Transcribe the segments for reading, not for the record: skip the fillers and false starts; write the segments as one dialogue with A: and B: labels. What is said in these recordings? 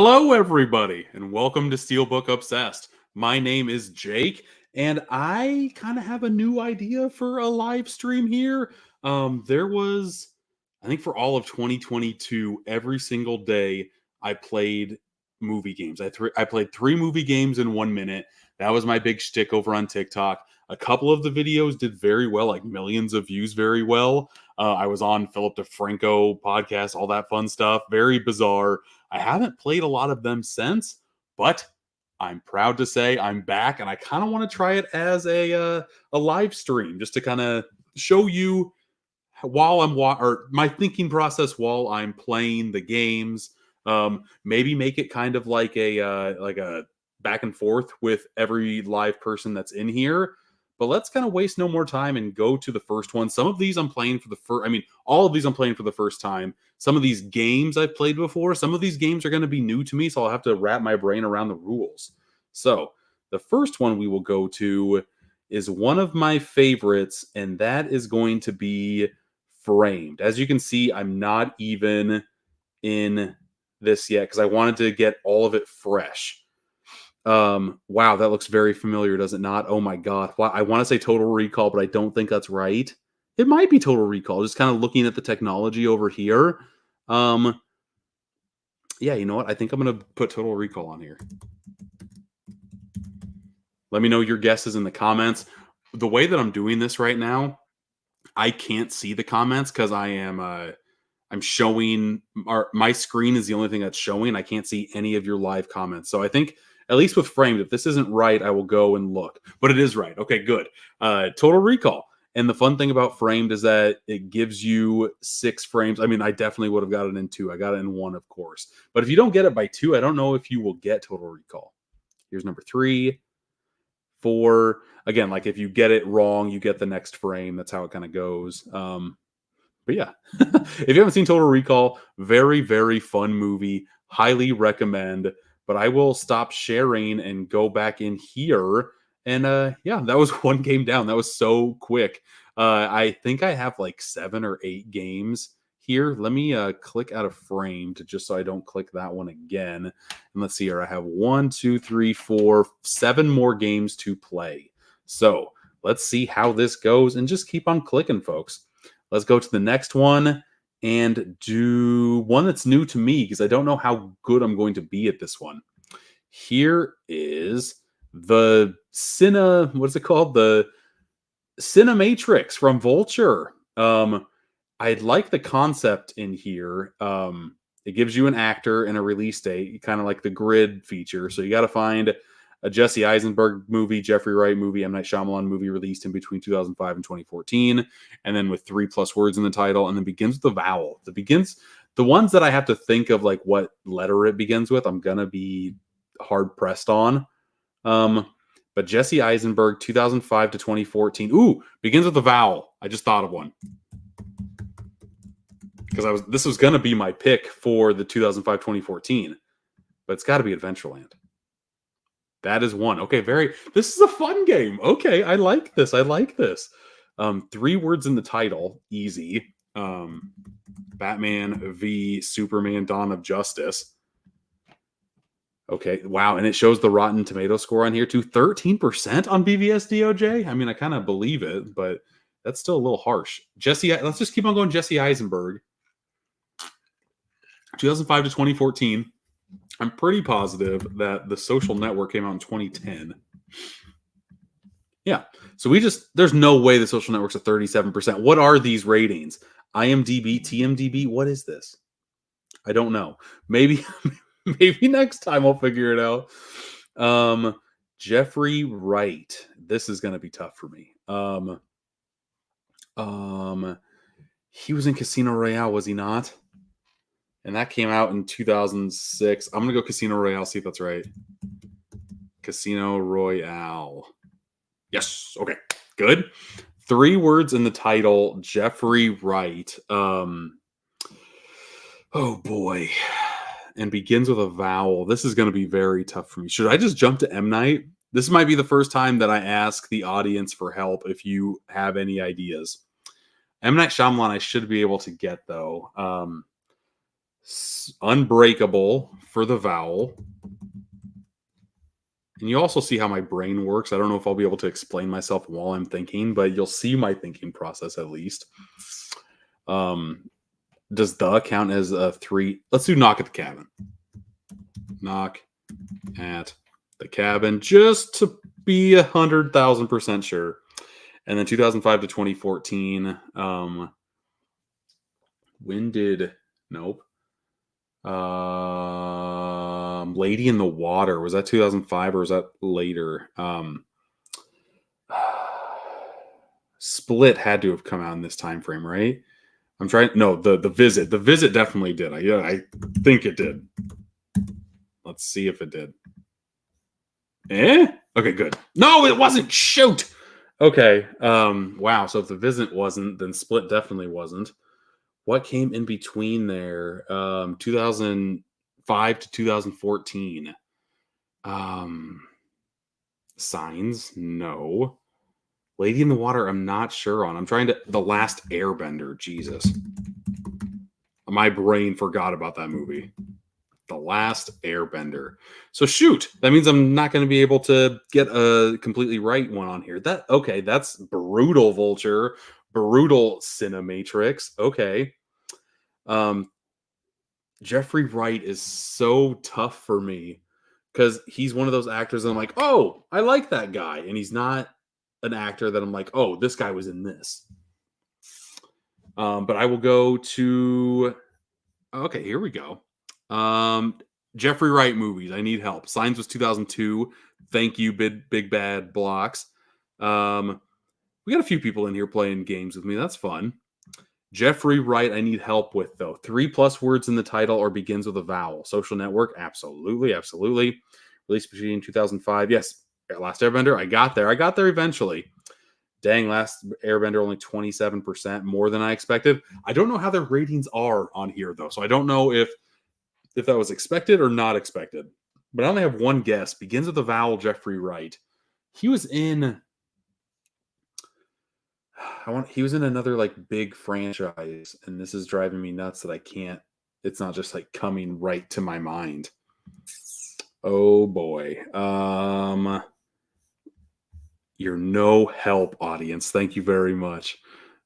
A: Hello, everybody, and welcome to Steelbook Obsessed. My name is Jake, and I kind of have a new idea for a live stream here. I think for all of 2022, every single day I played movie games. I played 3 movie games in 1 minute. That was my big shtick over on TikTok. A couple of the videos did very well, like millions of views, very well. I was on Philip DeFranco podcast, all that fun stuff. Very bizarre. I haven't played a lot of them since, but I'm proud to say I'm back, and I kind of want to try it as a live stream, just to kind of show you while or my thinking process while I'm playing the games. Maybe make it kind of like a back and forth with every live person that's in here. But let's kind of waste no more time and go to the first one. Some of these I'm playing for the first. I mean, all of these I'm playing for the first time. Some of these games I've played before. Some of these games are going to be new to me, so I'll have to wrap my brain around the rules. So the first one we will go to is one of my favorites, and that is going to be Framed. As you can see, I'm not even in this yet because I wanted to get all of it fresh. Wow, that looks very familiar, does it not? Oh my god. Wow, I want to say Total Recall, but I don't think that's right. It might be Total Recall, just kind of looking at the technology over here. Yeah, you know what? I think I'm going to put Total Recall on here. Let me know your guesses in the comments. The way that I'm doing this right now, I can't see the comments because I'm showing my screen is the only thing that's showing. I can't see any of your live comments. So I think at least with Framed, if this isn't right, I will go and look. But it is right. Okay, good. Total Recall. And the fun thing about Framed is that it gives you 6 frames. I mean, I definitely would have got it in 2. I got it in 1, of course. But if you don't get it by 2, I don't know if you will get Total Recall. Here's number 3, 4. Again, like if you get it wrong, you get the next frame. That's how it kind of goes. But yeah, if you haven't seen Total Recall, very, very fun movie. Highly recommend. But I will stop sharing and go back in here. And yeah, that was 1 game down. That was so quick. I think I have like 7 or 8 games here. Let me click out of Framed just so I don't click that one again. And let's see here. I have 1, 2, 3, 4, 7 more games to play. So let's see how this goes and just keep on clicking, folks. Let's go to the next one and do one that's new to me because I don't know how good I'm going to be at this one. Here is the what's it called? The Cinematrix from Vulture. I like the concept in here. It gives you an actor and a release date, kind of like the grid feature. So you got to find a Jesse Eisenberg movie, Jeffrey Wright movie, M. Night Shyamalan movie released in between 2005 and 2014, and then with 3+ words in the title, and then begins with a vowel. The ones that I have to think of, like what letter it begins with, I'm gonna be hard pressed on. But Jesse Eisenberg, 2005 to 2014. Ooh, begins with a vowel. I just thought of one because this was gonna be my pick for the 2005-2014, but it's got to be Adventureland. That is one. Okay, this is a fun game. Okay, I like this. 3 words in the title, easy. Batman v Superman Dawn of Justice. Okay, wow, and it shows the Rotten Tomato score on here too. 13% on BVS DOJ. I mean, I kind of believe it, but that's still a little harsh. Let's just keep on going. Jesse Eisenberg. 2005 to 2014. I'm pretty positive that The Social Network came out in 2010. Yeah. So there's no way The Social Network's at 37%. What are these ratings? IMDb, TMDb? What is this? I don't know. Maybe next time I'll figure it out. Jeffrey Wright. This is going to be tough for me. He was in Casino Royale, was he not? And that came out in 2006. I'm going to go Casino Royale, see if that's right. Casino Royale. Yes. Okay. Good. 3 words in the title. Jeffrey Wright. Oh, boy. And begins with a vowel. This is going to be very tough for me. Should I just jump to M. Night? This might be the first time that I ask the audience for help if you have any ideas. M. Night Shyamalan I should be able to get, though. Unbreakable for the vowel. And you also see how my brain works. I don't know if I'll be able to explain myself while I'm thinking, but you'll see my thinking process at least. Does the count as a 3? Let's do knock at the cabin. Knock at the cabin, just to be 100,000% sure. And then 2005 to 2014. When did? Nope. Lady in the Water, was that 2005 or was that later? Split had to have come out in this time frame, right? I'm trying. No, the Visit. The Visit definitely did. I think it did. Let's see if it did. Okay, good. No, it wasn't. Shoot. Okay. Wow. So if the Visit wasn't, then Split definitely wasn't. What came in between there? 2005 to 2014. Signs? No. Lady in the Water, I'm not sure on. I'm trying to. The Last Airbender. Jesus. My brain forgot about that movie. The Last Airbender. So shoot, that means I'm not going to be able to get a completely right one on here. Okay, that's brutal, Vulture. Brutal, Cinematrix. Okay. Jeffrey Wright is so tough for me because he's one of those actors that I'm like, oh, I like that guy. And he's not an actor that I'm like, oh, this guy was in this. But I will go to, okay, here we go. Jeffrey Wright movies. I need help. Signs was 2002. Thank you, Big Bad Blocks. We got a few people in here playing games with me. That's fun. Jeffrey Wright, I need help with, though. 3+ words in the title or begins with a vowel. Social Network, absolutely, absolutely. Released between 2005. Yes, Last Airbender, I got there eventually. Dang, Last Airbender only 27%, more than I expected. I don't know how their ratings are on here, though, so I don't know if that was expected or not expected. But I only have one guess. Begins with a vowel, Jeffrey Wright. He was in... he was in another like big franchise, and this is driving me nuts that I can't. It's not just like coming right to my mind. Oh boy. You're no help, audience. Thank you very much.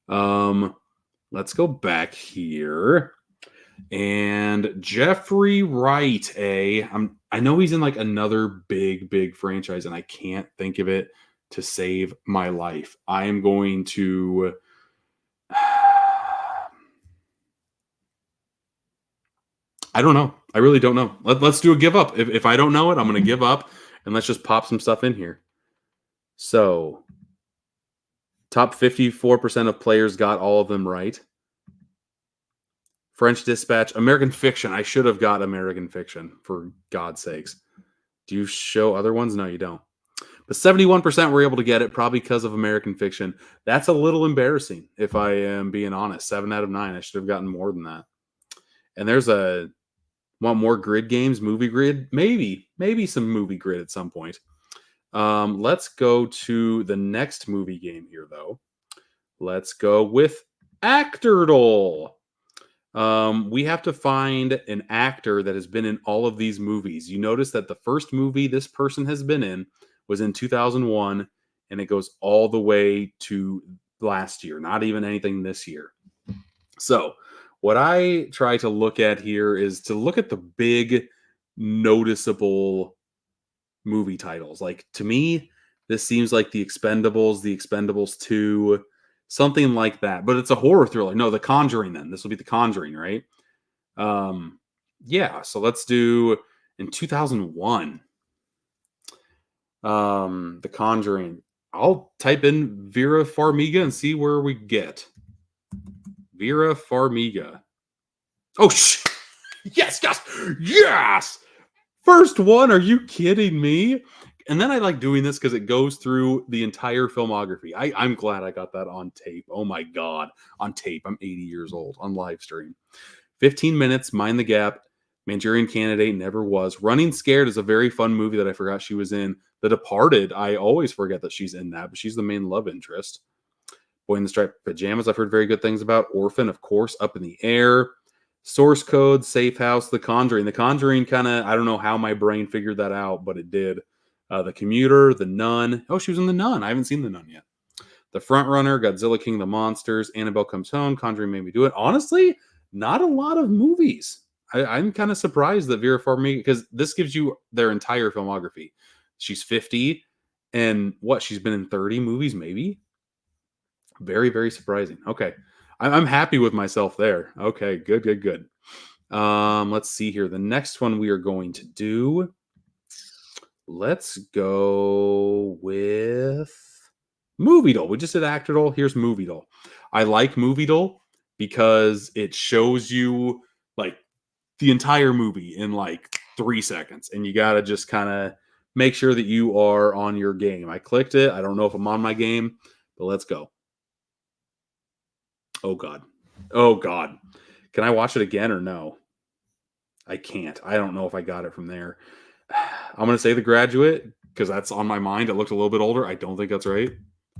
A: Let's go back here. And Jeffrey Wright, I know he's in like another big franchise, and I can't think of it to save my life. I am going to I don't know. I really don't know. Let's do a give up. If I don't know it, I'm going to give up, and let's just pop some stuff in here. So, top 54% of players got all of them right. French Dispatch, American Fiction. I should have got American Fiction, for God's sakes. Do you show other ones? No, you don't. But 71% were able to get it, probably because of American Fiction. That's a little embarrassing, if I am being honest. 7 out of 9. I should have gotten more than that. And there's want more grid games? Movie Grid? Maybe some Movie Grid at some point. Let's go to the next movie game here, though. Let's go with Actordle. We have to find an actor that has been in all of these movies. You notice that the first movie this person has been in was in 2001, and it goes all the way to last year, not even anything this year. So what I try to look at here is to look at the big, noticeable movie titles. Like, to me, this seems like The Expendables 2, something like that. But it's a horror thriller. No, The Conjuring then. This will be The Conjuring, right? Yeah, so let's do in 2001. The Conjuring. I'll type in Vera Farmiga and see where we get. Vera Farmiga. Oh, yes. First one. Are you kidding me? And then I like doing this because it goes through the entire filmography. I'm glad I got that on tape. Oh my God. On tape. I'm 80 years old on live stream. 15 minutes. Mind the Gap. Manchurian Candidate. Never Was. Running Scared is a very fun movie that I forgot she was in. The Departed. I always forget that she's in that, but she's the main love interest. Boy in the Striped Pajamas, I've heard very good things about. Orphan, of course. Up in the Air. Source Code, Safe House, The Conjuring. The Conjuring kind of, I don't know how my brain figured that out, but it did. The Commuter, The Nun. Oh, she was in The Nun. I haven't seen The Nun yet. The Front Runner, Godzilla King of the Monsters, Annabelle Comes Home, Conjuring Made Me Do It. Honestly, not a lot of movies. I'm kind of surprised that Vera Farmiga, because this gives you their entire filmography. She's 50, and what? She's been in 30 movies, maybe? Very, very surprising. Okay. I'm happy with myself there. Okay, good, good, good. Let's see here. The next one we are going to do. Let's go with Moviedle. We just did Actordle. Here's Moviedle. I like Moviedle because it shows you like the entire movie in like 3 seconds, and you got to just kind of make sure that you are on your game. I clicked it. I don't know if I'm on my game, but let's go. Oh God. Oh God. Can I watch it again or no? I can't. I don't know if I got it from there. I'm going to say The Graduate because that's on my mind. It looked a little bit older. I don't think that's right.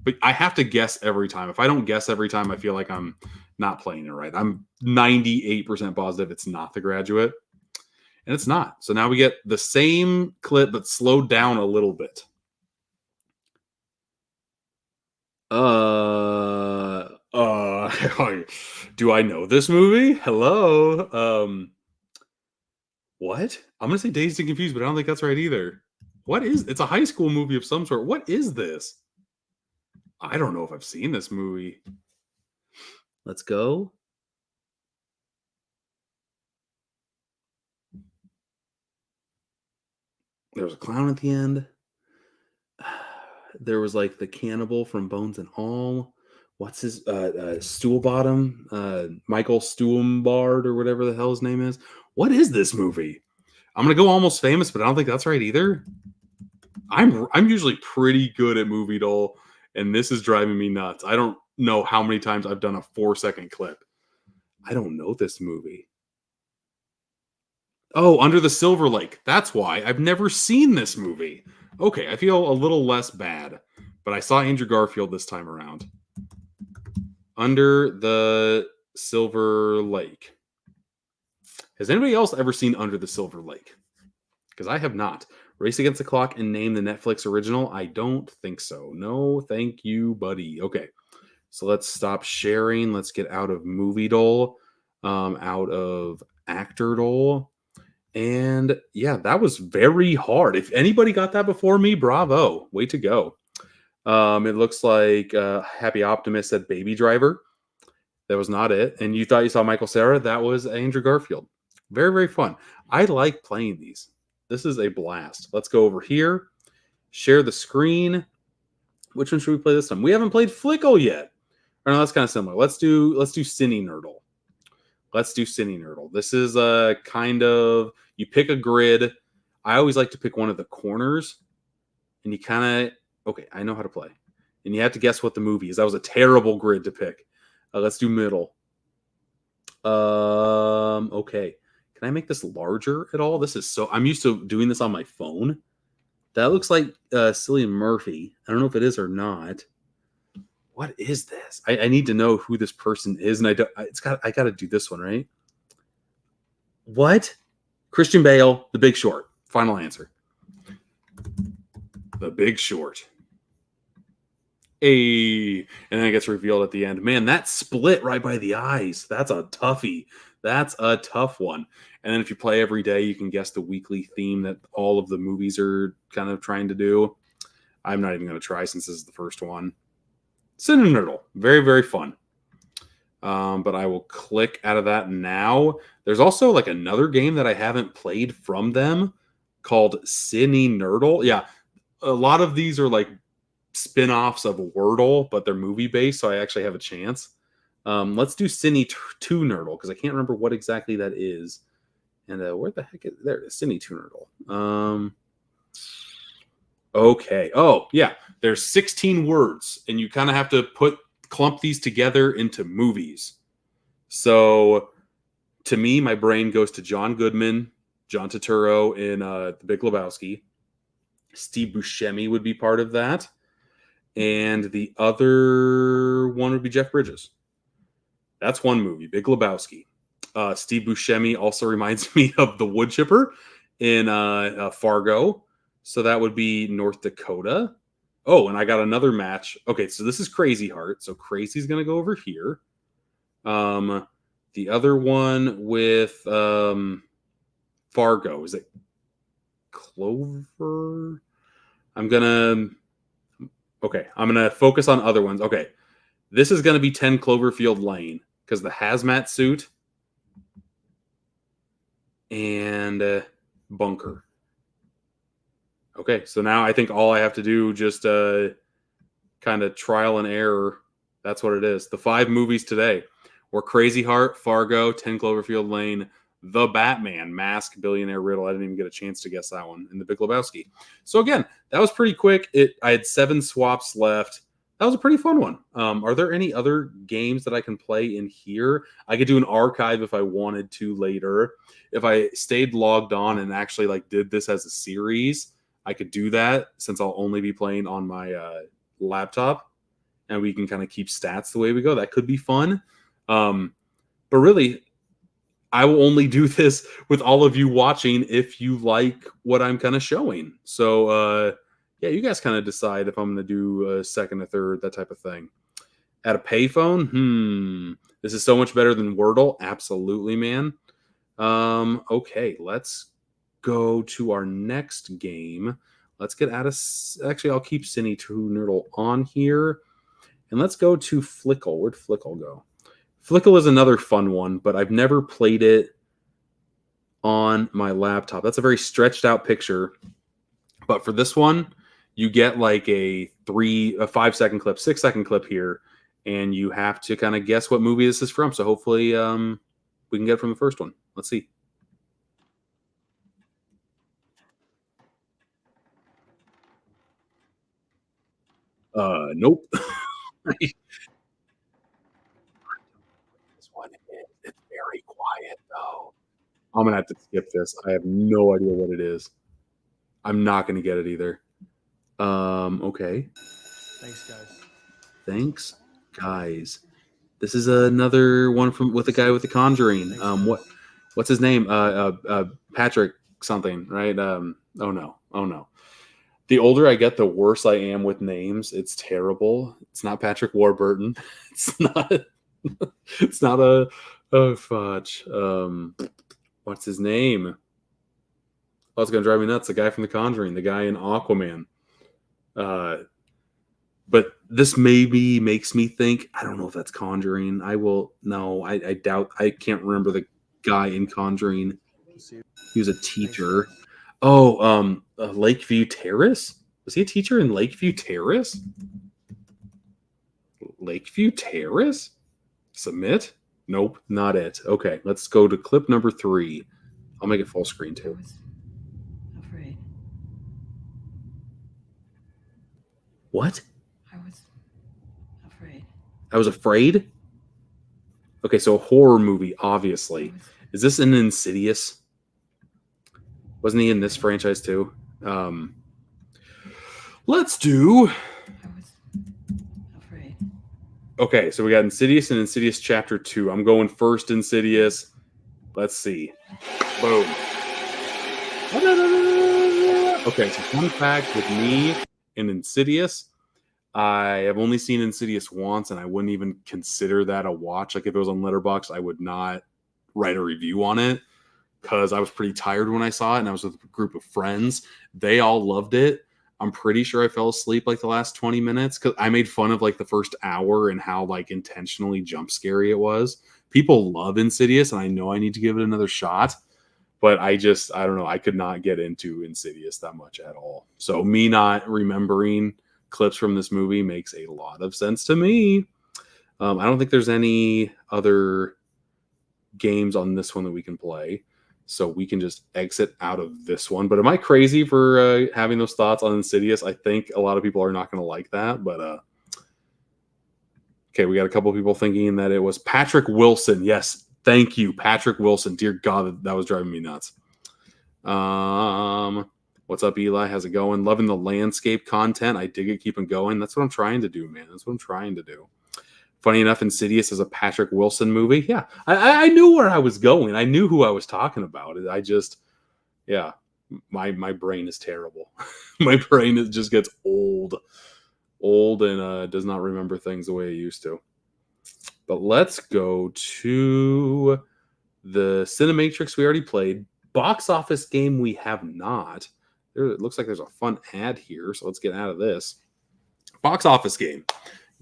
A: But I have to guess every time. If I don't guess every time, I feel like I'm not playing it right. I'm 98% positive it's not The Graduate. And it's not. So now we get the same clip, but slowed down a little bit. Do I know this movie? Hello. What? I'm gonna say Dazed and Confused, but I don't think that's right either. What is? It's a high school movie of some sort. What is this? I don't know if I've seen this movie. Let's go. There was a clown at the end. There was like the cannibal from Bones and All. What's his Stool Bottom? Michael Stuhlbarg or whatever the hell his name is. What is this movie? I'm gonna go Almost Famous, but I don't think that's right either. I'm usually pretty good at Moviedle, and this is driving me nuts. I don't know how many times I've done a 4-second clip. I don't know this movie. Oh, Under the Silver Lake. That's why. I've never seen this movie. Okay, I feel a little less bad, but I saw Andrew Garfield this time around. Under the Silver Lake. Has anybody else ever seen Under the Silver Lake? Because I have not. Race Against the Clock and name the Netflix original? I don't think so. No, thank you, buddy. Okay, so let's stop sharing. Let's get out of Moviedle, out of Actordle. And yeah, that was very hard. If anybody got that before me, bravo. Way to go. It looks like Happy Optimist said Baby Driver. That was not it. And you thought you saw Michael Cera? That was Andrew Garfield. Very, very fun. I like playing these. This is a blast. Let's go over here. Share the screen. Which one should we play this time? We haven't played Flickle yet. Or no, that's kind of similar. Let's do Cinenerdle. Let's do Cinenerdle. This is a kind of, you pick a grid. I always like to pick one of the corners. And you kind of, okay, I know how to play. And you have to guess what the movie is. That was a terrible grid to pick. Let's do middle. Okay. Can I make this larger at all? This is so, I'm used to doing this on my phone. That looks like Cillian Murphy. I don't know if it is or not. What is this? I need to know who this person is, and I got to do this one, right? What? Christian Bale, The Big Short. Final answer. The Big Short. And then it gets revealed at the end. Man, that split right by the eyes. That's a toughie. That's a tough one. And then if you play every day, you can guess the weekly theme that all of the movies are kind of trying to do. I'm not even going to try since this is the first one. Cinenerdle. Very, very fun. But I will click out of that now. There's also like another game that I haven't played from them called Cinenerdle. Yeah, a lot of these are like spin-offs of Wordle, but they're movie-based, so I actually have a chance. Let's do Cine 2 Nerdle, because I can't remember what exactly that is. And where the heck is there? It is Cine 2 Nerdle. Okay. Oh, yeah. There's 16 words, and you kind of have to clump these together into movies. So, to me, my brain goes to John Goodman, John Turturro in The Big Lebowski. Steve Buscemi would be part of that. And the other one would be Jeff Bridges. That's one movie, Big Lebowski. Steve Buscemi also reminds me of the wood chipper in Fargo. So that would be North Dakota. Oh, and I got another match. Okay, so this is Crazy Heart. So Crazy's going to go over here. The other one with Fargo, is it Clover? I'm going to focus on other ones. Okay, this is going to be 10 Cloverfield Lane because the hazmat suit and bunker. Okay, so now I think all I have to do just kind of trial and error. That's what it is. The 5 movies today were Crazy Heart, Fargo, 10 Cloverfield Lane, The Batman, Mask, Billionaire Riddle. I didn't even get a chance to guess that one, and The Big Lebowski. So again, that was pretty quick. I had 7 swaps left. That was a pretty fun one. Are there any other games that I can play in here? I could do an archive if I wanted to later. If I stayed logged on and actually like did this as a series, I could do that since I'll only be playing on my laptop, and we can kind of keep stats the way we go. That could be fun. But really, I will only do this with all of you watching if you like what I'm kind of showing. So, yeah, you guys kind of decide if I'm going to do a second, a third, that type of thing. At a payphone, this is so much better than Wordle. Absolutely, man. Okay, let's go to our next game. Let's get out of... Actually, I'll keep Cinenerdle on here. And let's go to Flickle. Where'd Flickle go? Flickle is another fun one, but I've never played it on my laptop. That's a very stretched out picture. But for this one, you get like a 5-second clip, 6-second clip here, and you have to kind of guess what movie this is from. So hopefully we can get it from the first one. Let's see. Nope. This one it's very quiet though. I'm gonna have to skip this. I have no idea what it is. I'm not gonna get it either. Okay.
B: Thanks, guys.
A: Thanks, guys. This is another one with the guy with the Conjuring. What's his name? Patrick something, right? Oh no. The older I get, the worse I am with names. It's terrible. It's not Patrick Warburton. It's not. It's not a fudge. What's his name? Oh, it's gonna drive me nuts. The guy from The Conjuring, the guy in Aquaman. But this maybe makes me think. I don't know if that's Conjuring. I doubt. I can't remember the guy in Conjuring. He was a teacher. Oh, Lakeview Terrace? Was he a teacher in Lakeview Terrace? Lakeview Terrace? Submit? Nope, not it. Okay, let's go to clip number 3. I'll make it full screen too.
C: Afraid.
A: What?
C: I was afraid.
A: I was afraid? Okay, so a horror movie, obviously. Is this an Insidious? Wasn't he in this franchise too? Let's do...
C: I was afraid.
A: Okay, so we got Insidious and Insidious Chapter 2. I'm going first Insidious. Let's see. Boom. Okay, so fun fact with me and Insidious, I have only seen Insidious once, and I wouldn't even consider that a watch. Like if it was on Letterboxd, I would not write a review on it because I was pretty tired when I saw it, and I was with a group of friends. They all loved it. I'm pretty sure I fell asleep like the last 20 minutes because I made fun of like the first hour and how like intentionally jump scary it was. People love Insidious, and I know I need to give it another shot. But I don't know. I could not get into Insidious that much at all. So me not remembering clips from this movie makes a lot of sense to me. I don't think there's any other games on this one that we can play. So we can just exit out of this one. But am I crazy for having those thoughts on Insidious? I think a lot of people are not going to like that. But okay, we got a couple of people thinking that it was Patrick Wilson. Yes, thank you, Patrick Wilson. Dear God, that was driving me nuts. What's up, Eli? How's it going? Loving the landscape content. I dig it. Keep it going. That's what I'm trying to do, man. That's what I'm trying to do. Funny enough, Insidious is a Patrick Wilson movie. Yeah, I knew where I was going. I knew who I was talking about. I just, yeah, my brain is terrible. My brain just gets old, and does not remember things the way it used to. But let's go to the Cinematrix we already played. Box office game we have not. It looks like there's a fun ad here, so let's get out of this. Box office game.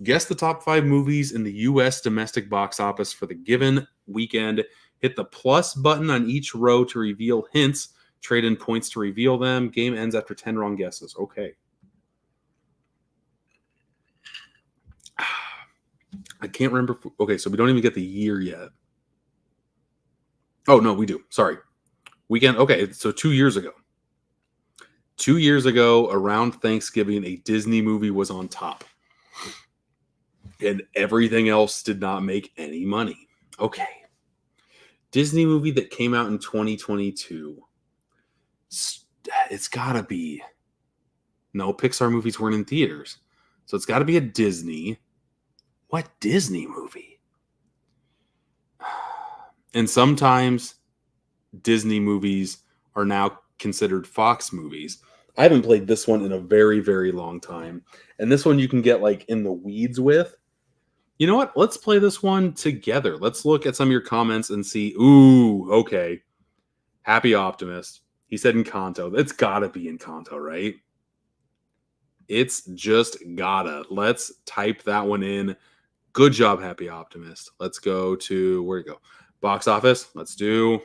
A: Guess the top 5 movies in the U.S. domestic box office for the given weekend. Hit the plus button on each row to reveal hints. Trade in points to reveal them. Game ends after 10 wrong guesses. Okay. I can't remember. Okay, so we don't even get the year yet. Oh, no, we do. Sorry. Weekend. Okay, so 2 years ago. 2 years ago, around Thanksgiving, a Disney movie was on top. And everything else did not make any money. Okay. Disney movie that came out in 2022. It's got to be. No, Pixar movies weren't in theaters. So it's got to be a Disney. What Disney movie? And sometimes Disney movies are now considered Fox movies. I haven't played this one in a very, very long time. And this one you can get like in the weeds with. You know what? Let's play this one together. Let's look at some of your comments and see. Ooh, okay. Happy Optimist. He said Encanto. It's gotta be Encanto, right? It's just gotta. Let's type that one in. Good job, Happy Optimist. Let's go to, where to go? Box office. Let's do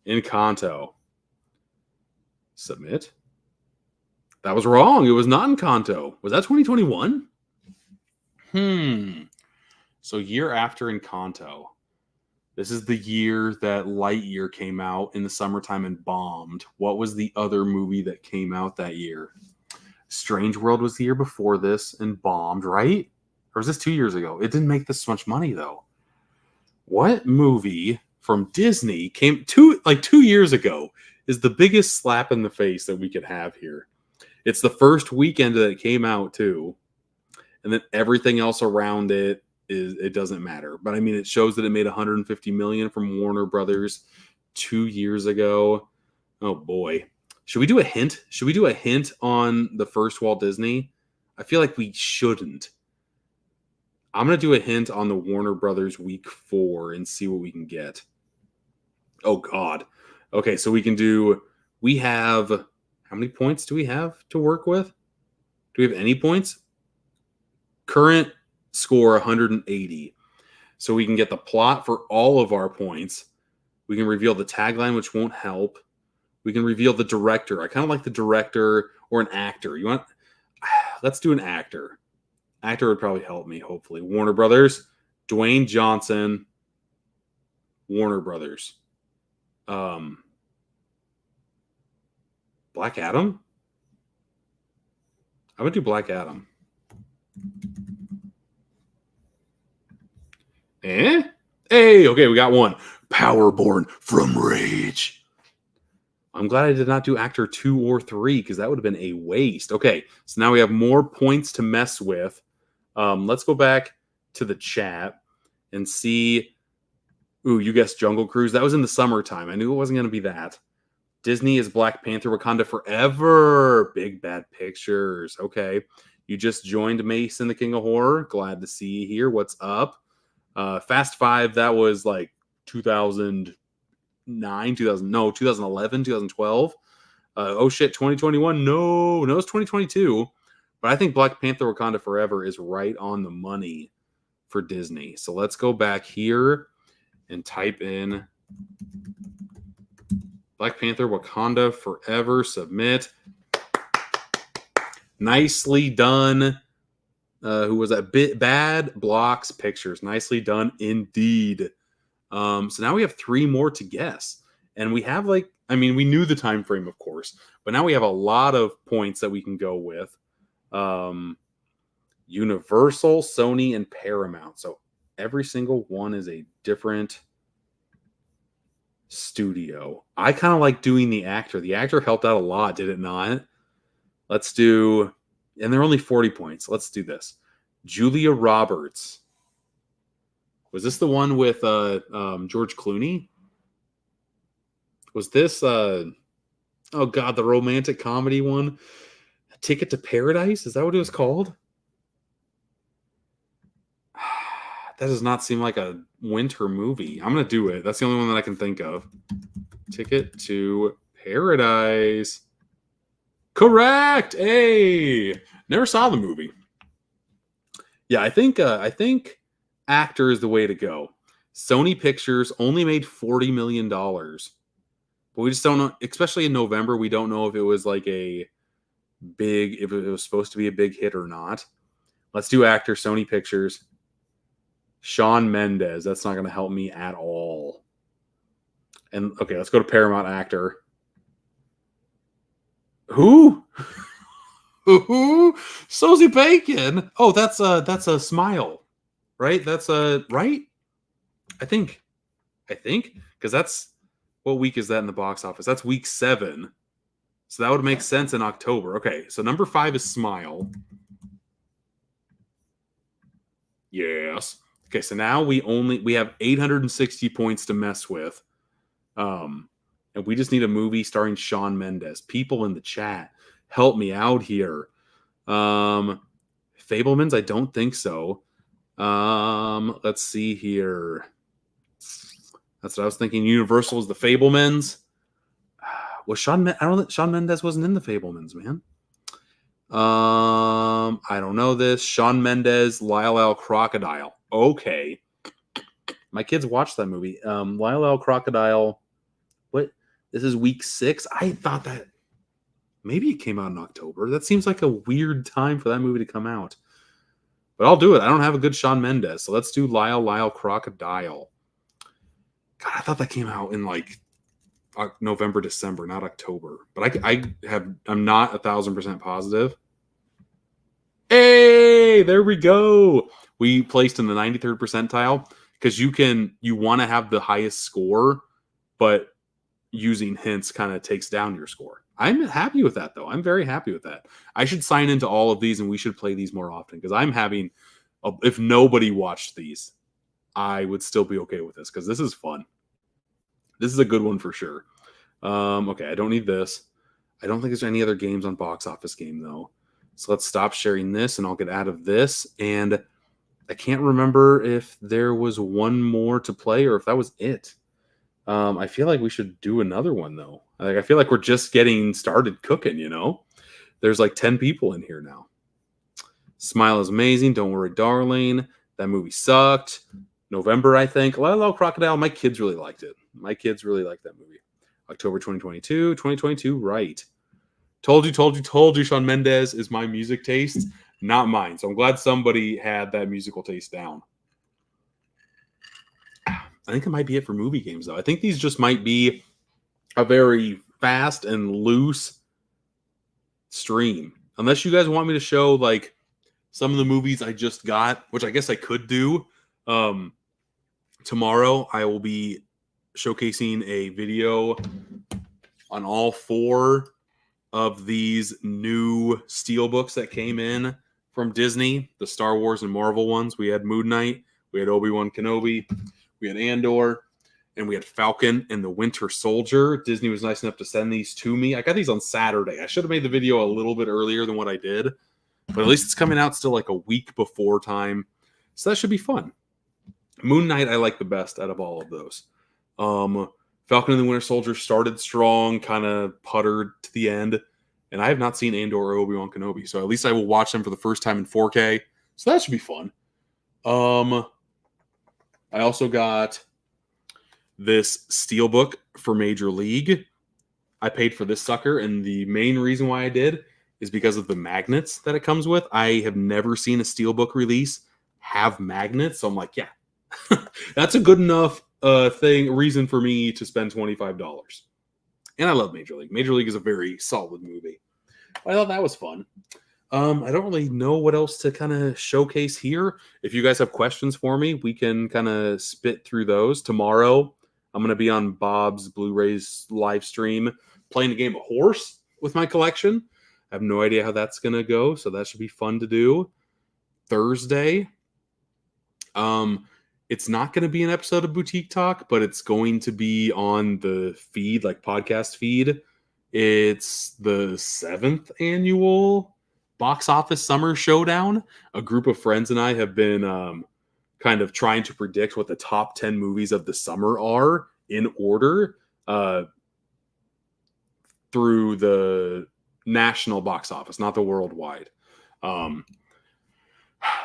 A: Encanto. Submit. That was wrong. It was not Encanto. Was that 2021? So year after Encanto. This is the year that Lightyear came out in the summertime and bombed. What was the other movie that came out that year? Strange World was the year before this and bombed, right? Or was this 2 years ago? It didn't make this much money, though. What movie from Disney came 2 years ago is the biggest slap in the face that we could have here? It's the first weekend that it came out, too. And then everything else around it doesn't matter. But I mean, it shows that it made $150 million from Warner Brothers 2 years ago. Oh boy. Should we do a hint? Should we do a hint on the first Walt Disney? I feel like we shouldn't. I'm going to do a hint on the Warner Brothers week 4 and see what we can get. Oh God. Okay, so we have, how many points do we have to work with? Do we have any points? Current score 180. So we can get the plot for all of our points. We can reveal the tagline, which won't help. We can reveal the director. I kind of like the director or an actor. Let's do an actor. Actor would probably help me, hopefully. Warner Brothers, Dwayne Johnson, Warner Brothers. Black Adam? I would do Black Adam. Hey, okay, we got one. Powerborn from Rage. I'm glad I did not do actor 2 or 3 because that would have been a waste. Okay, so now we have more points to mess with. Let's go back to the chat and see. Ooh, you guessed Jungle Cruise. That was in the summertime. I knew it wasn't going to be that. Disney is Black Panther Wakanda Forever. Big Bad Pictures. Okay. You just joined Mason, the King of Horror. Glad to see you here. What's up? Fast 5, that was like 2011, 2012. Oh shit, 2021. No, it's 2022. But I think Black Panther Wakanda Forever is right on the money for Disney. So let's go back here and type in Black Panther Wakanda Forever. Submit. Nicely done. Who was that? Bad Blocks Pictures. Nicely done indeed. So now we have 3 more to guess. And we have we knew the time frame, of course, but now we have a lot of points that we can go with. Universal, Sony, and Paramount. So every single one is a different studio. I kind of like doing the actor. The actor helped out a lot, did it not? Let's do, and they're only 40 points. Let's do this. Julia Roberts. Was this the one with George Clooney? Was this oh god, the romantic comedy one? Ticket to Paradise? Is that what it was called? That does not seem like a winter movie. I'm gonna do it. That's the only one that I can think of. Ticket to Paradise. Correct. Hey, never saw the movie. Yeah, I think actor is the way to go. Sony Pictures only made $40 million. But we just don't know, especially in November, we don't know if it was like if it was supposed to be a big hit or not. Let's do actor, Sony Pictures. Shawn Mendes. That's not going to help me at all. And okay, let's go to Paramount actor. Who? Who? Sosie Bacon. Oh, that's a Smile, right? That's a right. I think, because that's what week is that in the box office? That's week 7, so that would make sense in October. Okay, so number 5 is Smile. Yes. Okay, so now we have 860 points to mess with. And we just need a movie starring Shawn Mendes. People in the chat, help me out here. Fablemans, I don't think so. Let's see here. That's what I was thinking. Universal is the Fablemans. Was Shawn Mendes wasn't in the Fablemans, man. I don't know this. Shawn Mendes, Lyle L. Crocodile. Okay. My kids watched that movie. Lyle L. Crocodile. What? This is week 6? I thought that maybe it came out in October. That seems like a weird time for that movie to come out. But I'll do it. I don't have a good Shawn Mendes. So let's do Lyle Crocodile. God, I thought that came out in like November, December, not October. But I'm not 1,000% positive. Hey, there we go. We placed in the 93rd percentile because you want to have the highest score, but using hints kind of takes down your score. I'm happy with that, though. I'm very happy with that. I should sign into all of these, and we should play these more often because I'm having, if nobody watched these, I would still be okay with this because this is fun. This is a good one for sure. Okay, I don't need this. I don't think there's any other games on Box Office Game, though. So let's stop sharing this, and I'll get out of this. And I can't remember if there was one more to play or if that was it. I feel like we should do another one, though. Like, I feel like we're just getting started cooking, you know? There's like 10 people in here now. Smile is amazing. Don't worry, darling. That movie sucked. November, I think. Lilo Crocodile, my kids really liked it. My kids really liked that movie. October 2022, right. Told you Shawn Mendes is my music taste, not mine. So I'm glad somebody had that musical taste down. I think it might be it for movie games, though. I think these just might be a very fast and loose stream. Unless you guys want me to show, like, some of the movies I just got, which I guess I could do. Tomorrow, I will be showcasing a video on all 4 of these new steelbooks that came in from Disney, the Star Wars and Marvel ones. We had Moon Knight, we had Obi-Wan Kenobi, we had Andor, and we had Falcon and the Winter Soldier. Disney was nice enough to send these to me. I got these on Saturday. I should have made the video a little bit earlier than what I did, but at least it's coming out still like a week before time. So that should be fun. Moon Knight I like the best out of all of those. Falcon and the Winter Soldier started strong, kind of puttered to the end, and I have not seen Andor or Obi-Wan Kenobi, so at least I will watch them for the first time in 4K, so that should be fun. I also got this steelbook for Major League. I paid for this sucker, and the main reason why I did is because of the magnets that it comes with. I have never seen a steelbook release have magnets, so I'm like, yeah, that's a good enough reason for me to spend $25. And I love Major League. Major League is a very solid movie. I thought that was fun. I don't really know what else to kind of showcase here. If you guys have questions for me, we can kind of spit through those. Tomorrow, I'm going to be on Bob's Blu-rays live stream playing a game of horse with my collection. I have no idea how that's going to go, so that should be fun to do. Thursday. It's not going to be an episode of Boutique Talk, but it's going to be on the feed, like podcast feed. It's the 7th annual Box Office Summer Showdown. A group of friends and I have been kind of trying to predict what the top 10 movies of the summer are in order through the national box office, not the worldwide.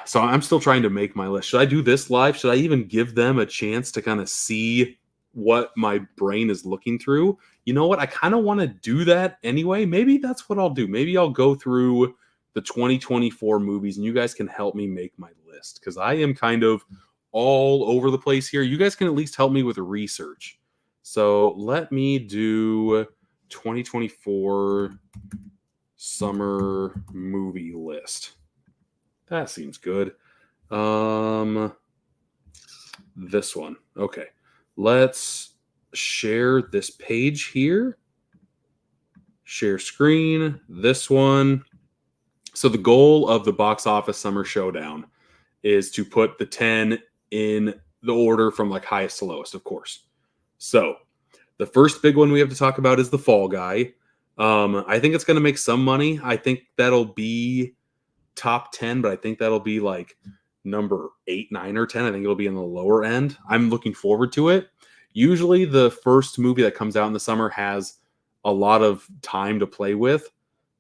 A: So I'm still trying to make my list. Should I do this live? Should I even give them a chance to kind of see what my brain is looking through? You know what? I kind of want to do that anyway. Maybe that's what I'll do. Maybe I'll go through the 2024 movies and you guys can help me make my list because I am kind of all over the place here. You guys can at least help me with research. So let me do 2024 summer movie list. That seems good. This one. Okay. Let's share this page here. Share screen. This one. So the goal of the Box Office Summer Showdown is to put the 10 in the order from like highest to lowest, of course. So the first big one we have to talk about is The Fall Guy. I think it's going to make some money. I think that'll be top 10, but I think that'll be like number 8, 9, or 10. I think it'll be in the lower end. I'm looking forward to it. Usually the first movie that comes out in the summer has a lot of time to play with.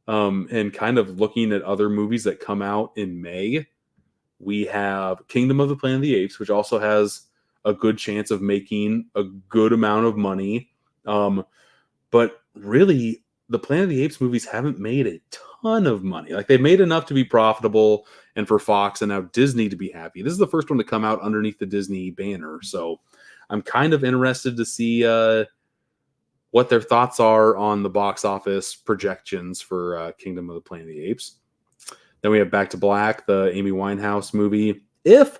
A: And kind of looking at other movies that come out in May, we have Kingdom of the Planet of the Apes, which also has a good chance of making a good amount of money. But really, the Planet of the Apes movies haven't made a ton of money. Like they've made enough to be profitable and for Fox and now Disney to be happy. This is the first one to come out underneath the Disney banner. So I'm kind of interested to see what their thoughts are on the box office projections for Kingdom of the Planet of the Apes. Then we have Back to Black, the Amy Winehouse movie. If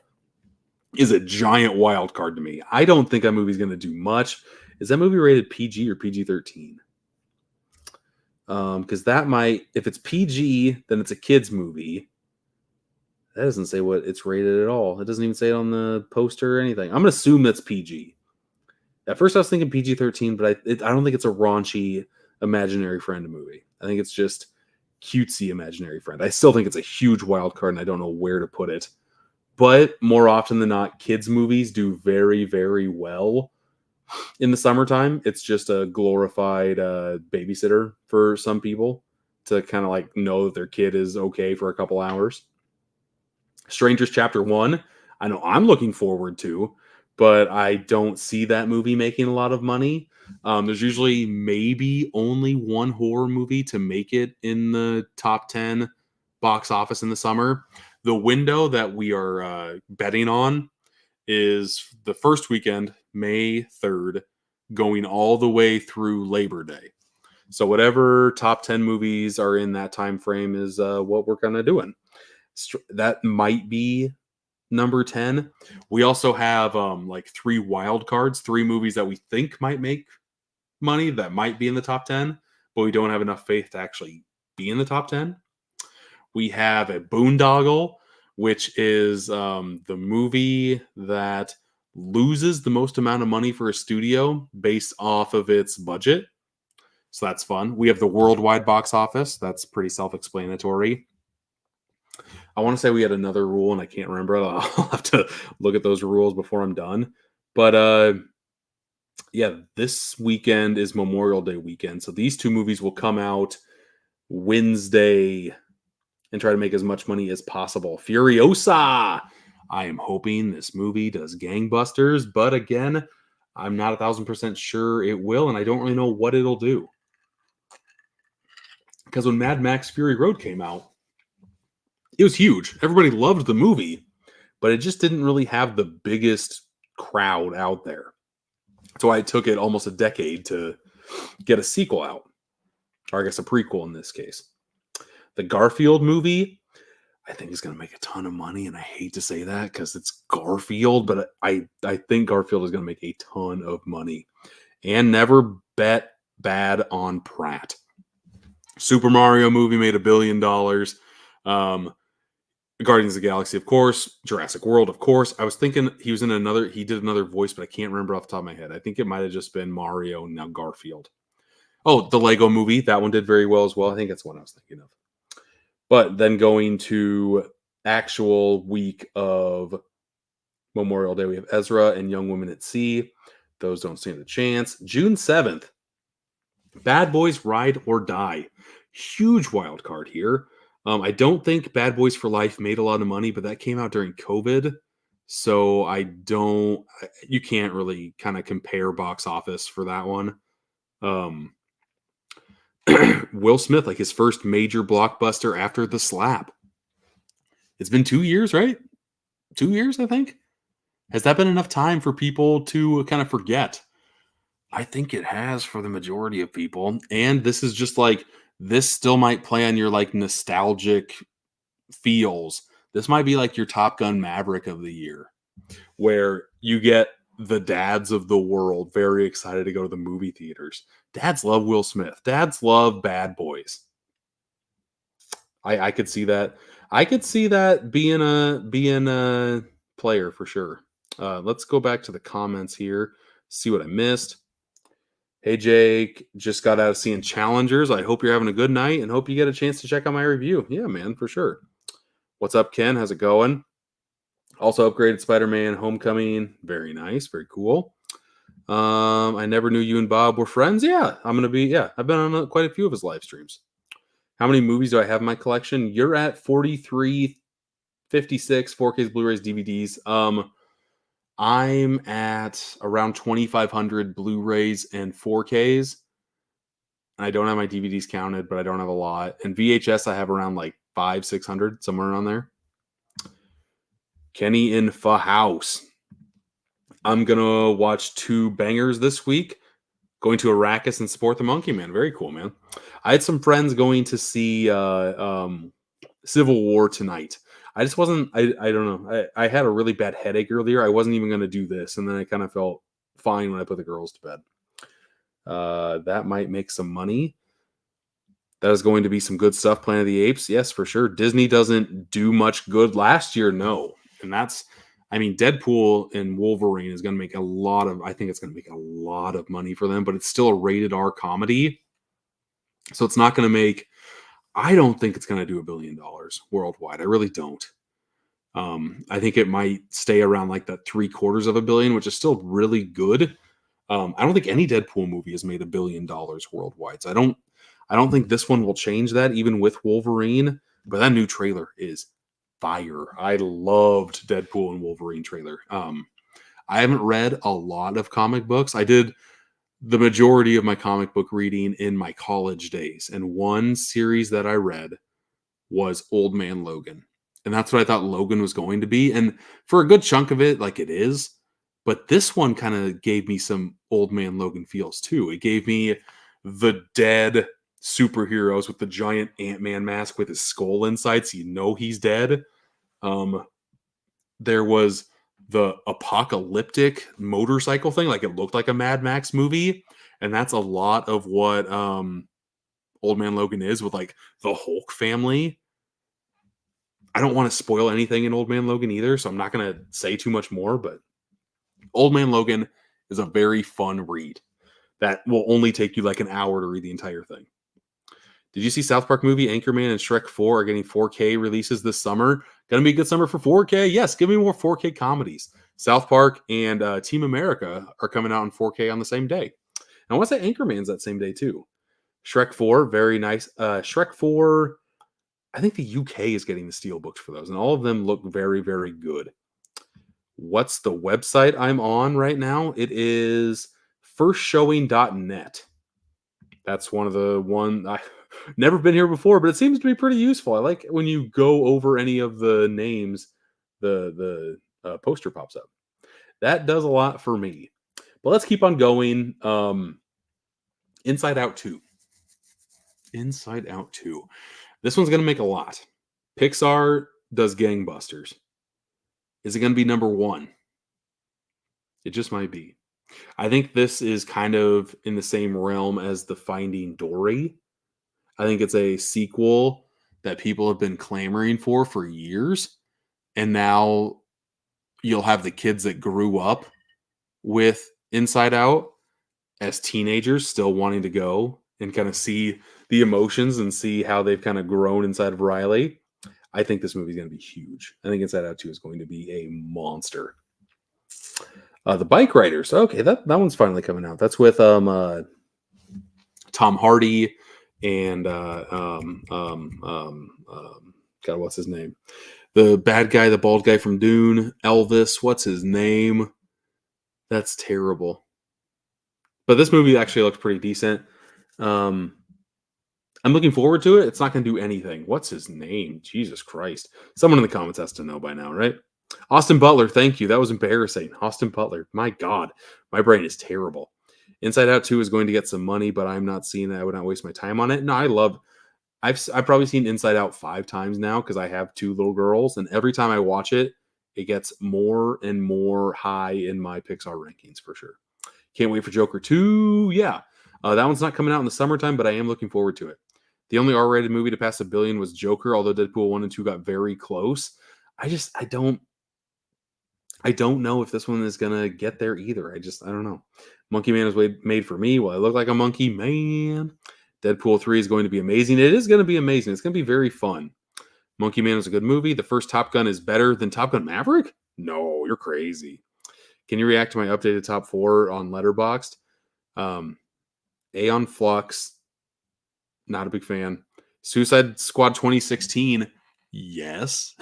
A: is a giant wild card to me. I don't think that movie's going to do much. Is that movie rated PG or PG-13? Because that might, if it's PG, then it's a kid's movie. That doesn't say what it's rated at all. It doesn't even say it on the poster or anything. I'm going to assume that's PG. At first I was thinking PG-13, but I don't think it's a raunchy imaginary friend movie. I think it's just cutesy imaginary friend. I still think it's a huge wild card and I don't know where to put it. But more often than not, kids' movies do very, very well in the summertime. It's just a glorified babysitter for some people to kind of like know that their kid is okay for a couple hours. Strangers Chapter 1, I know I'm looking forward to, but I don't see that movie making a lot of money. There's usually maybe only one horror movie to make it in the top 10 box office in the summer. The window that we are betting on is the first weekend, May 3rd, going all the way through Labor Day. So whatever top 10 movies are in that time frame is what we're kind of doing. That might be number 10. We also have like 3 wild cards, 3 movies that we think might make money that might be in the top 10, but we don't have enough faith to actually be in the top 10. We have a boondoggle, which is the movie that loses the most amount of money for a studio based off of its budget. So that's fun. We have the worldwide box office. That's pretty self-explanatory. I want to say we had another rule and I can't remember. I'll have to look at those rules before I'm done. But yeah, this weekend is Memorial Day weekend. So these 2 movies will come out Wednesday and try to make as much money as possible. Furiosa! I am hoping this movie does gangbusters, but again, I'm not 1,000% sure it will, and I don't really know what it'll do. Because when Mad Max Fury Road came out, it was huge. Everybody loved the movie, but it just didn't really have the biggest crowd out there. That's why it took it almost a decade to get a sequel out. Or I guess a prequel in this case. The Garfield movie, I think is going to make a ton of money, and I hate to say that because it's Garfield, but I think Garfield is going to make a ton of money. And never bet bad on Pratt. Super Mario movie made $1 billion. Guardians of the Galaxy, of course. Jurassic World, of course. I was thinking he did another voice, but I can't remember off the top of my head. I think it might have just been Mario and now Garfield. Oh, the Lego movie. That one did very well as well. I think that's what I was thinking of. But then going to actual week of Memorial Day, we have Ezra and Young Women at Sea. Those don't stand a chance. June 7th, Bad Boys Ride or Die. Huge wild card here. I don't think Bad Boys for Life made a lot of money, but that came out during COVID. So you can't really kind of compare box office for that one. Um, Will Smith, like his first major blockbuster after The Slap. It's been 2 years, right? 2 years, I think. Has that been enough time for people to kind of forget? I think it has for the majority of people. And this is just like, this still might play on your like nostalgic feels. This might be like your Top Gun Maverick of the year, where you get the dads of the world very excited to go to the movie theaters. Dads love Will Smith. Dads love Bad Boys. I could see that. I could see that being a player for sure. Let's go back to the comments here. See what I missed. Hey Jake, just got out of seeing Challengers. I hope you're having a good night and hope you get a chance to check out my review. Yeah, man, for sure. What's up, Ken? How's it going? Also upgraded Spider-Man Homecoming. Very nice, very cool. I never knew you and Bob were friends. Yeah, I've been on quite a few of his live streams. How many movies do I have in my collection? You're at 43, 56, 4Ks, Blu-rays, DVDs. I'm at around 2,500 Blu-rays and 4Ks. I don't have my DVDs counted, but I don't have a lot. And VHS, I have around like 500, 600, somewhere around there. Kenny in Fa House. I'm gonna watch 2 bangers this week. Going to Arrakis and Support the Monkey Man. Very cool, man. I had some friends going to see Civil War tonight. I just wasn't. I don't know. I had a really bad headache earlier. I wasn't even going to do this, and then I kind of felt fine when I put the girls to bed. That might make some money. That is going to be some good stuff. Planet of the Apes, yes, for sure. Disney doesn't do much good last year, no, and that's. I mean, Deadpool and Wolverine is going to make a lot of. I think it's going to make a lot of money for them, but it's still a rated R comedy, so it's not going to make. I don't think it's going to do $1 billion worldwide. I really don't. I think it might stay around like that $750 million, which is still really good. I don't think any Deadpool movie has made $1 billion worldwide. So I don't think this one will change that, even with Wolverine. But that new trailer is fire. I loved Deadpool and Wolverine trailer. I haven't read a lot of comic books. I did the majority of my comic book reading in my college days, and one series that I read was Old Man Logan. And that's what I thought Logan was going to be. And for a good chunk of it, like it is. But this one kind of gave me some Old Man Logan feels too. It gave me the dead superheroes with the giant Ant-Man mask with his skull inside, so you know he's dead. There was the apocalyptic motorcycle thing, like it looked like a Mad Max movie. And that's a lot of what Old Man Logan is, with like the Hulk family. I don't want to spoil anything in Old Man Logan either, so I'm not going to say too much more, but Old Man Logan is a very fun read that will only take you like an hour to read the entire thing. Did you see South Park movie Anchorman and Shrek 4 are getting 4K releases this summer? Gonna be a good summer for 4K? Yes, give me more 4K comedies. South Park and Team America are coming out in 4K on the same day. And I want to say Anchorman's that same day too. Shrek 4, very nice. Shrek 4, I think the UK is getting the steelbooks for those, and all of them look very, very good. What's the website I'm on right now? It is firstshowing.net. That's I've never been here before, but it seems to be pretty useful. I like when you go over any of the names, the poster pops up. That does a lot for me. But let's keep on going. Inside Out 2. Inside Out 2. This one's going to make a lot. Pixar does gangbusters. Is it going to be number 1? It just might be. I think this is kind of in the same realm as the Finding Dory. I think it's a sequel that people have been clamoring for years. And now you'll have the kids that grew up with Inside Out as teenagers still wanting to go and kind of see the emotions and see how they've kind of grown inside of Riley. I think this movie is going to be huge. I think Inside Out 2 is going to be a monster. The Bike Riders. Okay, that one's finally coming out. That's with Tom Hardy and God, what's his name? The bad guy, the bald guy from Dune, Elvis. What's his name? That's terrible. But this movie actually looks pretty decent. I'm looking forward to it. It's not going to do anything. What's his name? Jesus Christ. Someone in the comments has to know by now, right? Austin Butler, thank you. That was embarrassing. Austin Butler. My God. My brain is terrible. Inside Out 2 is going to get some money, but I'm not seeing that. I would not waste my time on it. No, I've probably seen Inside Out 5 times now because I have 2 little girls, and every time I watch it, it gets more and more high in my Pixar rankings for sure. Can't wait for Joker 2. Yeah. That one's not coming out in the summertime, but I am looking forward to it. The only R-rated movie to pass $1 billion was Joker, although Deadpool 1 and 2 got very close. I don't know if this one is gonna get there either. I don't know. Monkey Man is made for me. Well, I look like a monkey man. Deadpool 3 is going to be amazing. It is going to be amazing. It's going to be very fun. Monkey Man is a good movie. The first Top Gun is better than Top Gun Maverick? No, you're crazy. Can you react to my updated top 4 on Letterboxd? Aeon Flux, not a big fan. Suicide Squad 2016, yes.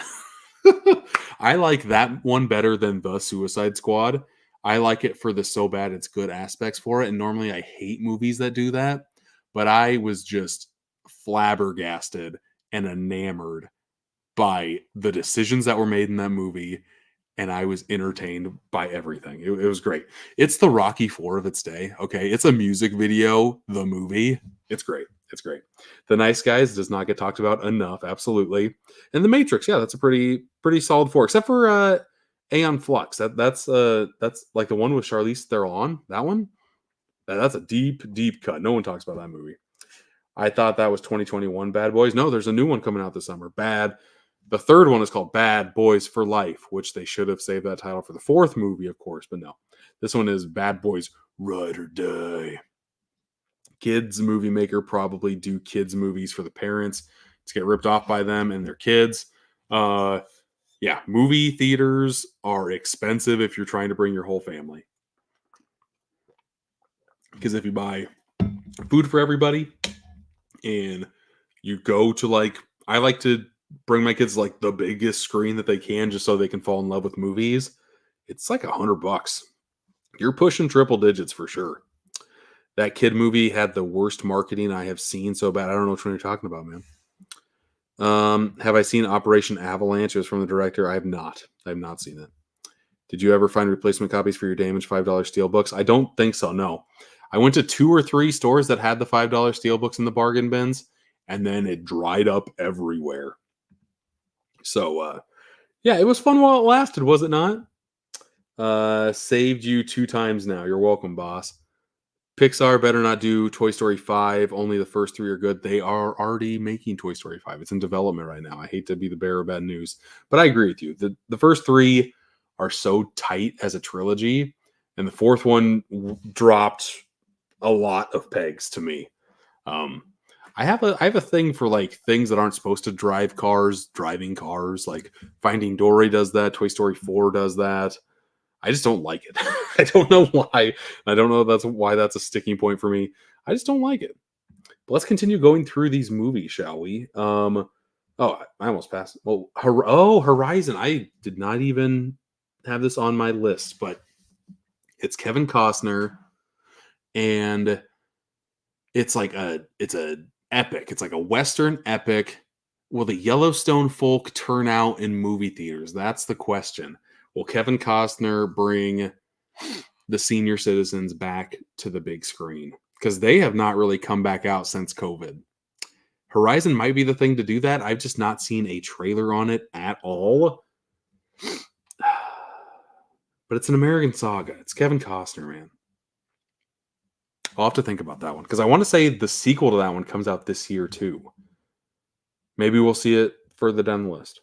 A: I like that one better than The Suicide Squad. I like it for the so bad it's good aspects for it. And normally I hate movies that do that. But I was just flabbergasted and enamored by the decisions that were made in that movie. And I was entertained by everything. It was great. It's the Rocky IV of its day. Okay. It's a music video, the movie. It's great. It's great. The Nice Guys does not get talked about enough. Absolutely. And The Matrix. Yeah, that's a pretty solid 4, except for Aeon Flux. That's like the one with Charlize Theron. That one. That's a deep cut. No one talks about that movie. I thought that was 2021 Bad Boys. No, there's a new one coming out this summer. The third one is called Bad Boys for Life, which they should have saved that title for the 4th movie, of course, but no. This one is Bad Boys Ride or Die. Kids movie maker probably do kids movies for the parents to get ripped off by them and their kids. Yeah, movie theaters are expensive if you're trying to bring your whole family. Because if you buy food for everybody and you go to I like to bring my kids the biggest screen that they can just so they can fall in love with movies. It's like $100. You're pushing triple digits for sure. That kid movie had the worst marketing I have seen so bad. I don't know which one you're talking about, man. Have I seen Operation Avalanche? It was from the director. I have not. I have not seen it. Did you ever find replacement copies for your damaged $5 steel books? I don't think so, no. I went to 2 or 3 stores that had the $5 steel books in the bargain bins, and then it dried up everywhere. So, yeah, it was fun while it lasted, was it not? Saved you 2 times now. You're welcome, boss. Pixar better not do Toy Story 5. Only the first 3 are good. They are already making Toy Story 5. It's in development right now. I hate to be the bearer of bad news, but I agree with you. The first 3 are so tight as a trilogy, and the 4th one dropped a lot of pegs to me. I have a thing for things that aren't supposed to drive cars, driving cars. Like Finding Dory does that. Toy Story 4 does that. I just don't like it. I don't know why. I don't know why that's a sticking point for me. I just don't like it. But let's continue going through these movies, shall we? Oh, I almost passed. Well, Horizon. I did not even have this on my list, but it's Kevin Costner, and it's a epic. It's like a Western epic. Will the Yellowstone folk turn out in movie theaters? That's the question. Will Kevin Costner bring the senior citizens back to the big screen? Because they have not really come back out since COVID. Horizon might be the thing to do that. I've just not seen a trailer on it at all. But it's an American saga. It's Kevin Costner, man. I'll have to think about that one. Because I want to say the sequel to that one comes out this year, too. Maybe we'll see it further down the list.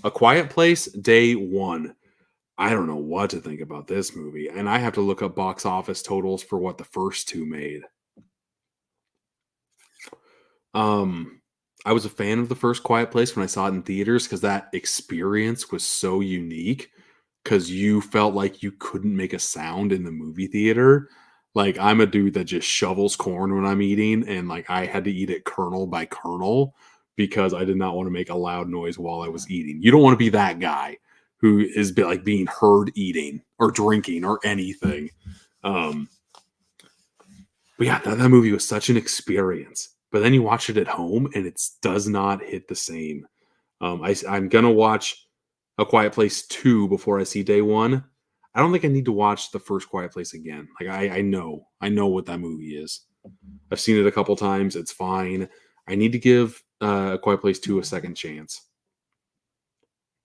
A: A Quiet Place, day one. I don't know what to think about this movie, and I have to look up box office totals for what the first two made. Um, I was a fan of the first Quiet Place when I saw it in theaters because that experience was so unique. Because you felt like you couldn't make a sound in the movie theater. Like I'm a dude that just shovels corn when I'm eating, and like I had to eat it kernel by kernel because I did not want to make a loud noise while I was eating. You don't want to be that guy who is like being heard eating or drinking or anything. Um, but yeah, that movie was such an experience. But then you watch it at home, and it does not hit the same. I'm gonna watch A Quiet Place 2 before I see day one. I don't think I need to watch the first Quiet Place again. Like I know what that movie is. I've seen it a couple times. It's fine. I need to give A Quiet Place 2 a second chance.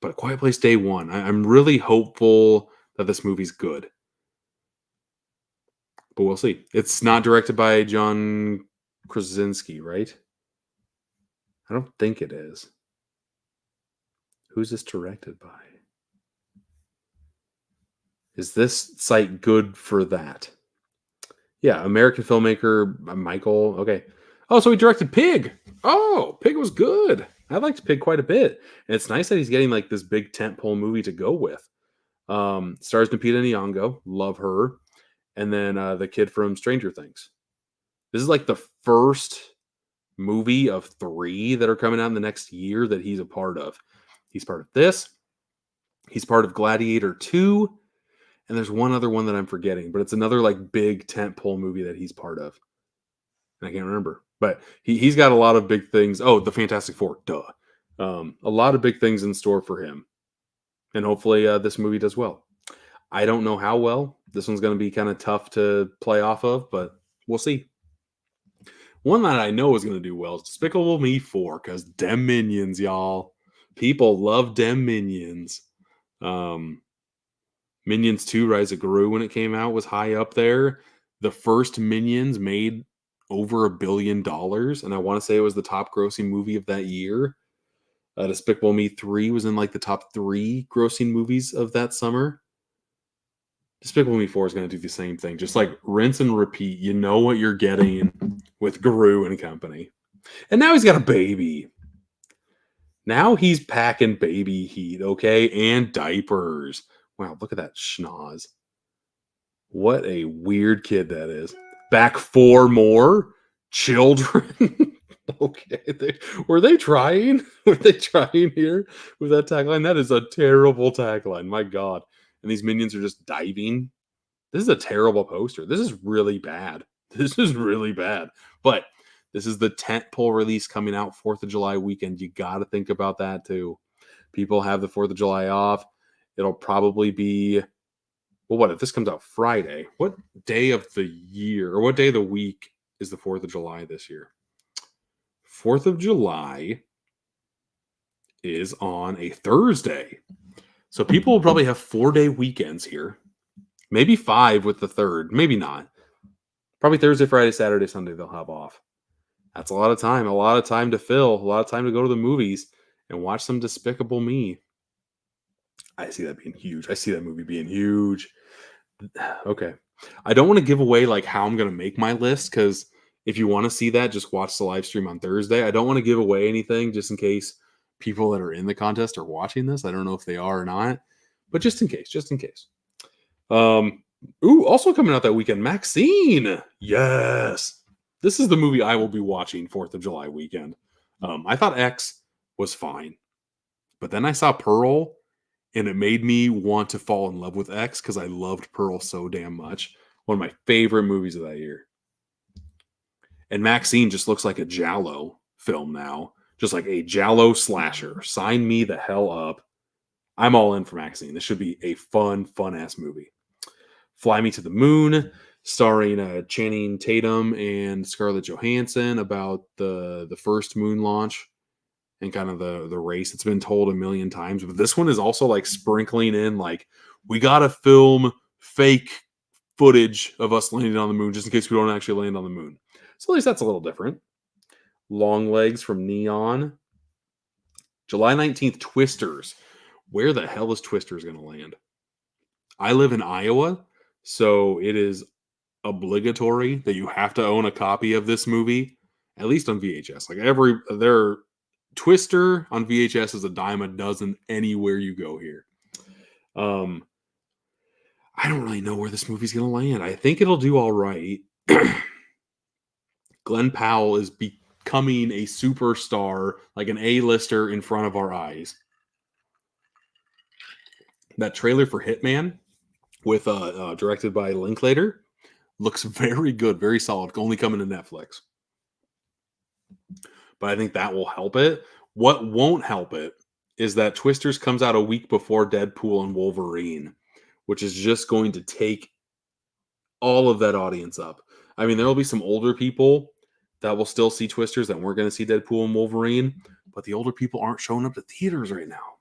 A: But A Quiet Place day one, I'm really hopeful that this movie's good. But we'll see. It's not directed by John Krasinski, right? I don't think it is. Who's this directed by? Is this site good for that? Yeah, American filmmaker Michael. Okay. Oh, so he directed Pig. Oh, Pig was good. I liked Pig quite a bit. And it's nice that he's getting like this big tentpole movie to go with. Stars Lupita Nyong'o. Love her. And then the kid from Stranger Things. This is like the first movie of 3 that are coming out in the next year that he's a part of. He's part of this. He's part of Gladiator 2. And there's one other one that I'm forgetting, but it's another like big tentpole movie that he's part of. And I can't remember, but he's got a lot of big things. Oh, the Fantastic Four, duh. A lot of big things in store for him, and hopefully this movie does well. I don't know how well. This one's going to be kind of tough to play off of, but we'll see. One that I know is going to do well is Despicable Me 4, because dem minions, y'all. People love dem minions. Minions 2 Rise of Gru, when it came out, was high up there. The first Minions made over $1 billion, and I want to say it was the top grossing movie of that year. Despicable Me 3 was in like the top 3 grossing movies of that summer. Despicable Me 4 is going to do the same thing. Just like rinse and repeat. You know what you're getting with Gru and company. And now he's got a baby. Now he's packing baby heat, okay? And diapers. Wow, look at that schnoz. What a weird kid that is. Back 4 more children. Okay. Were they trying? Were they trying here with that tagline? That is a terrible tagline. My God. And these minions are just diving. This is a terrible poster. This is really bad. This is really bad. But this is the tentpole release coming out 4th of July weekend. You got to think about that too. People have the 4th of July off. It'll probably be, well, what if this comes out Friday? What day of the year or what day of the week is the 4th of July this year? 4th of July is on a Thursday. So people will probably have 4-day weekends here. Maybe 5 with the 3rd. Maybe not. Probably Thursday, Friday, Saturday, Sunday they'll have off. That's a lot of time. A lot of time to fill. A lot of time to go to the movies and watch some Despicable Me. I see that being huge. I see that movie being huge. Okay. I don't want to give away like how I'm going to make my list, because if you want to see that, just watch the live stream on Thursday. I don't want to give away anything just in case people that are in the contest are watching this. I don't know if they are or not, but just in case, just in case. Also coming out that weekend, Maxine. Yes. This is the movie I will be watching 4th of July weekend. I thought X was fine, but then I saw Pearl, and it made me want to fall in love with X because I loved Pearl so damn much. One of my favorite movies of that year. And Maxine just looks like a Giallo film now. Just like a Giallo slasher. Sign me the hell up. I'm all in for Maxine. This should be a fun-ass movie. Fly Me to the Moon, starring Channing Tatum and Scarlett Johansson, about the first moon launch and kind of the race. It's been told a million times, but this one is also like sprinkling in like, we gotta film fake footage of us landing on the moon just in case we don't actually land on the moon. So at least that's a little different. Long Legs from Neon. July 19th, Twisters. Where the hell is Twisters going to land? I live in Iowa, so it is obligatory that you have to own a copy of this movie, at least on VHS. Like their Twister on VHS is a dime a dozen anywhere you go here. I don't really know where this movie's going to land. I think it'll do all right. Glenn Powell is becoming a superstar, like an A-lister in front of our eyes. That trailer for Hitman with directed by Linklater looks very good, very solid. Only coming to Netflix. But I think that will help it. What won't help it is that Twisters comes out a week before Deadpool and Wolverine, which is just going to take all of that audience up. I mean, there will be some older people that will still see Twisters that weren't going to see Deadpool and Wolverine, but the older people aren't showing up to theaters right now.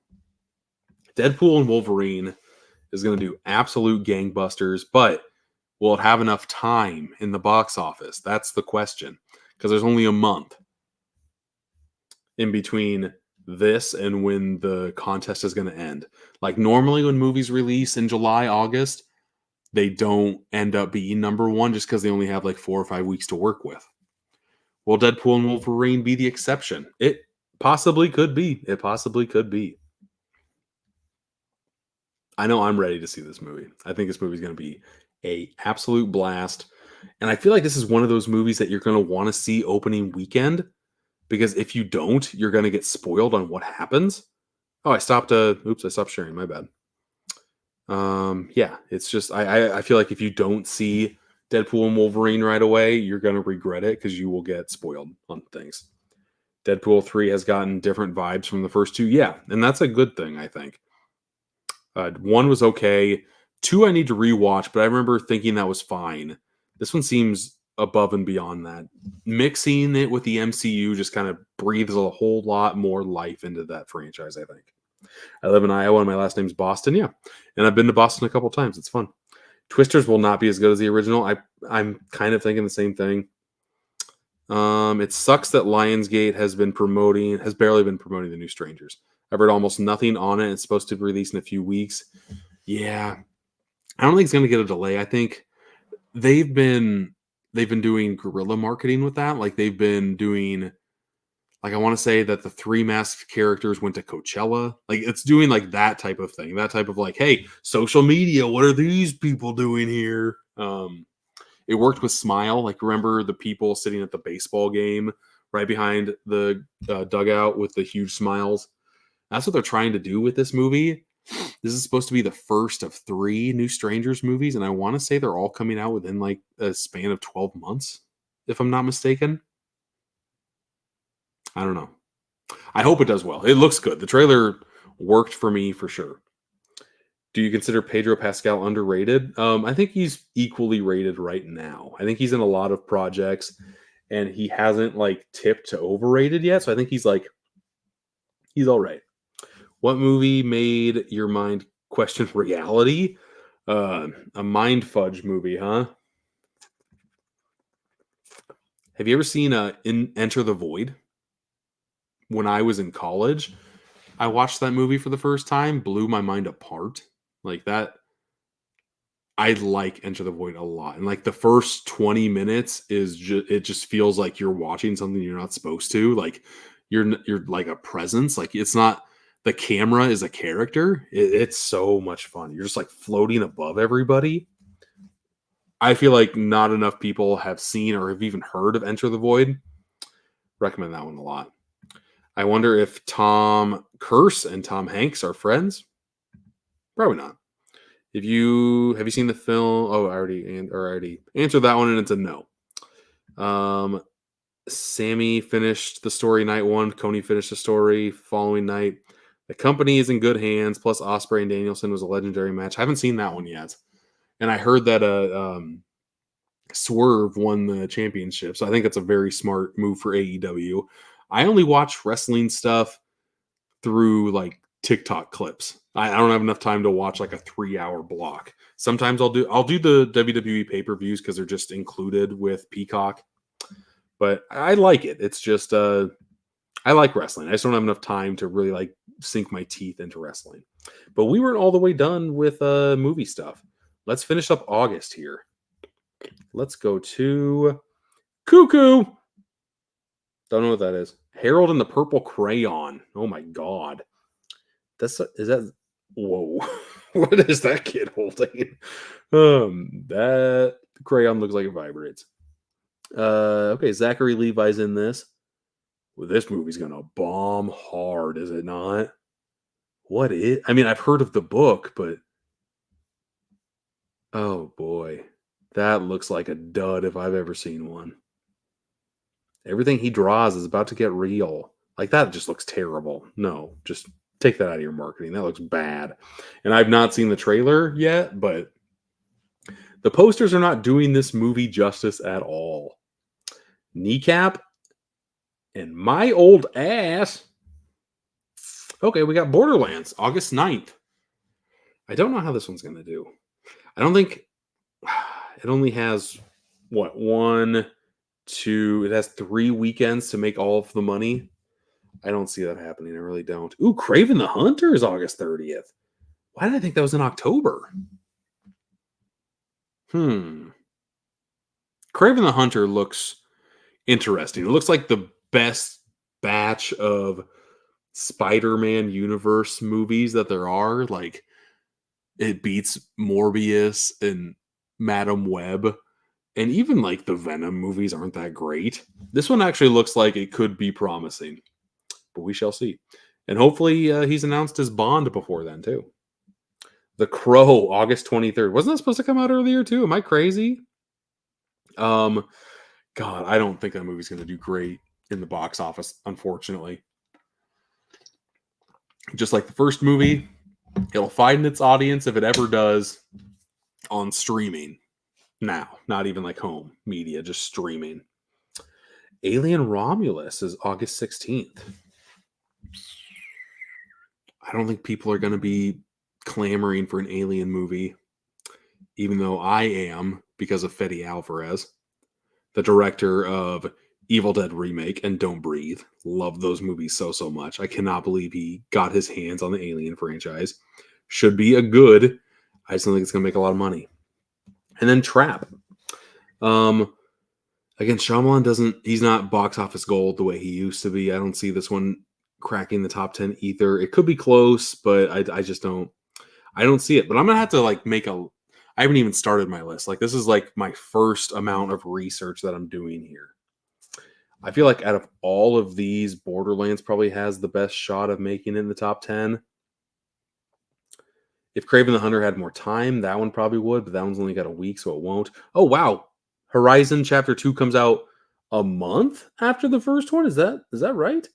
A: Deadpool and Wolverine is going to do absolute gangbusters, but will it have enough time in the box office? That's the question, because there's only a month in between this and when the contest is going to end. Like normally when movies release in July, August, they don't end up being number one just because they only have like 4 or 5 weeks to work with. Will Deadpool and Wolverine be the exception? It possibly could be. It possibly could be. I know I'm ready to see this movie. I think this movie is going to be a absolute blast. And I feel like this is one of those movies that you're going to want to see opening weekend, because if you don't, you're going to get spoiled on what happens. Oh, I stopped sharing. My bad. Yeah, it's just, I feel like if you don't see Deadpool and Wolverine right away, you're going to regret it because you will get spoiled on things. Deadpool 3 has gotten different vibes from the first two. Yeah, and that's a good thing, I think. 1 was okay. 2 I need to rewatch, but I remember thinking that was fine. This one seems above and beyond that. Mixing it with the MCU just kind of breathes a whole lot more life into that franchise, I think. I live in Iowa and my last name's Boston, yeah. And I've been to Boston a couple times. It's fun. Twisters will not be as good as the original. I'm kind of thinking the same thing. It sucks that Lionsgate has barely been promoting The New Strangers. I've heard almost nothing on it. It's supposed to be released in a few weeks. Yeah. I don't think it's going to get a delay. I think they've been doing guerrilla marketing with that. Like they've been doing, like I want to say that the 3 masked characters went to Coachella. Like it's doing like that type of thing. That type of like, hey, social media, what are these people doing here? It worked with Smile. Like remember the people sitting at the baseball game right behind the dugout with the huge smiles? That's what they're trying to do with this movie. This is supposed to be the first of 3 New Strangers movies, and I want to say they're all coming out within like a span of 12 months, if I'm not mistaken. I don't know. I hope it does well. It looks good. The trailer worked for me for sure. Do you consider Pedro Pascal underrated? I think he's equally rated right now. I think he's in a lot of projects, and he hasn't like tipped to overrated yet. So I think he's all right. What movie made your mind question reality? A mind fudge movie, huh? Have you ever seen Enter the Void? When I was in college, I watched that movie for the first time, blew my mind apart. Like that, I like Enter the Void a lot. And like the first 20 minutes it just feels like you're watching something you're not supposed to. Like you're like a presence. Like it's not, the camera is a character. It's so much fun. You're just like floating above everybody. I feel like not enough people have seen or have even heard of Enter the Void. Recommend that one a lot. I wonder if Tom Curse and Tom Hanks are friends. Probably not. Have you seen the film? Oh, I already answered that one, and it's a no. Sammy finished the story night 1. Coney finished the story following night. The company is in good hands. Plus, Ospreay and Danielson was a legendary match. I haven't seen that one yet, and I heard that Swerve won the championship. So I think that's a very smart move for AEW. I only watch wrestling stuff through like TikTok clips. I don't have enough time to watch like a 3-hour block. Sometimes I'll do the WWE pay-per-views because they're just included with Peacock. but I like it. It's just I like wrestling. I just don't have enough time to really like sink my teeth into wrestling. But we weren't all the way done with movie stuff. Let's finish up August here. Let's go to Cuckoo. Don't know what that is. Harold and the Purple Crayon. Oh my god. Is that whoa. What is that kid holding? That crayon looks like it vibrates. Okay, Zachary Levi's in this. Well, this movie's gonna bomb hard, is it not? What is? I mean, I've heard of the book, but oh boy, that looks like a dud if I've ever seen one. Everything he draws is about to get real. Like that just looks terrible. No, just take that out of your marketing. That looks bad. And I've not seen the trailer yet, but the posters are not doing this movie justice at all. Kneecap and My Old Ass. Okay, we got Borderlands, August 9th. I don't know how this one's going to do. I don't think it only has, what, one, two, it has 3 weekends to make all of the money. I don't see that happening. I really don't. Ooh, Craven the Hunter is August 30th. Why did I think that was in October? Craven the Hunter looks interesting. It looks like the best batch of Spider-Man universe movies that there are. Like, it beats Morbius and Madam Web. And even like the Venom movies aren't that great. This one actually looks like it could be promising, but we shall see. And hopefully he's announced his Bond before then too. The Crow, August 23rd. Wasn't that supposed to come out earlier too? Am I crazy? God, I don't think that movie's going to do great in the box office, unfortunately. Just like the first movie, it'll find its audience if it ever does on streaming. Now, not even like home media, just streaming. Alien Romulus is August 16th. I don't think people are going to be clamoring for an Alien movie, even though I am, because of Fede Alvarez, the director of Evil Dead Remake and Don't Breathe. Love those movies so much. I cannot believe he got his hands on the Alien franchise. Should be a good. I just don't think it's going to make a lot of money. And then Trap. Again, Shyamalan he's not box office gold the way he used to be. I don't see this one cracking the top 10 either. It could be close, but I just don't see it. But I'm going to have to like I haven't even started my list. Like this is like my first amount of research that I'm doing here. I feel like out of all of these, Borderlands probably has the best shot of making it in the top 10. If Craven the Hunter had more time, that one probably would, but that one's only got a week, so it won't. Oh, wow. Horizon Chapter 2 comes out a month after the first one? Is that right?